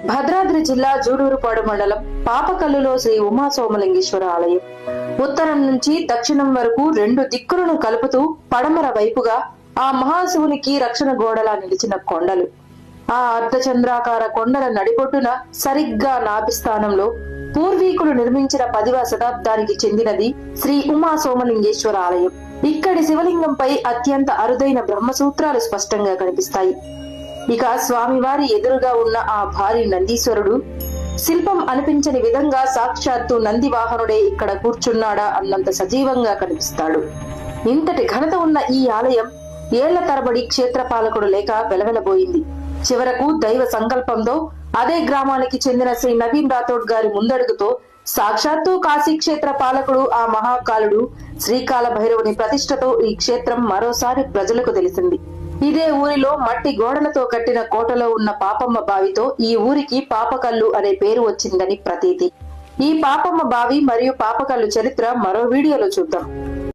భద్రాద్రి జిల్లా జూడూరుపాడు మండలం పాపకల్లులో శ్రీ ఉమాసోమలింగేశ్వర ఆలయం ఉత్తరం నుంచి దక్షిణం వరకు రెండు దిక్కులను కలుపుతూ పడమర వైపుగా ఆ మహాశివునికి రక్షణ గోడలా నిలిచిన కొండలు. ఆ అర్ధచంద్రాకార కొండల నడిబొడ్డున సరిగ్గా నాభిస్థానంలో పూర్వీకులు నిర్మించిన 10వ శతాబ్దానికి చెందినది శ్రీ ఉమాసోమలింగేశ్వర ఆలయం. ఇక్కడి శివలింగంపై అత్యంత అరుదైన బ్రహ్మసూత్రాలు స్పష్టంగా కనిపిస్తాయి. ఇక స్వామివారి ఎదురుగా ఉన్న ఆ భారీ నందీశ్వరుడు శిల్పం అనిపించని విధంగా సాక్షాత్తు నంది వాహనుడే ఇక్కడ కూర్చున్నాడా అన్నంత సజీవంగా కనిపిస్తాడు. ఇంతటి ఘనత ఉన్న ఈ ఆలయం ఏళ్ల తరబడి క్షేత్రపాలకుడు లేక వెలవెలబోయింది. చివరకు దైవ సంకల్పంతో అదే గ్రామానికి చెందిన శ్రీ నవీన్ రాథోడ్ గారి ముందడుగుతో సాక్షాత్తు కాశీ క్షేత్ర పాలకుడు ఆ మహాకాలుడు శ్రీకాల భైరవుని ప్రతిష్టతో ఈ క్షేత్రం మరోసారి ప్రజలకు తెలిసింది. ఇదే ఊరిలో మట్టి గోడలతో కట్టిన కోటలో ఉన్న పాపమ్మ బావితో ఈ ఊరికి పాపకల్లు అనే పేరు వచ్చిందని ప్రతీతి. ఈ పాపమ్మ బావి మరియు పాపకల్లు చరిత్ర మరో వీడియోలో చూద్దాం.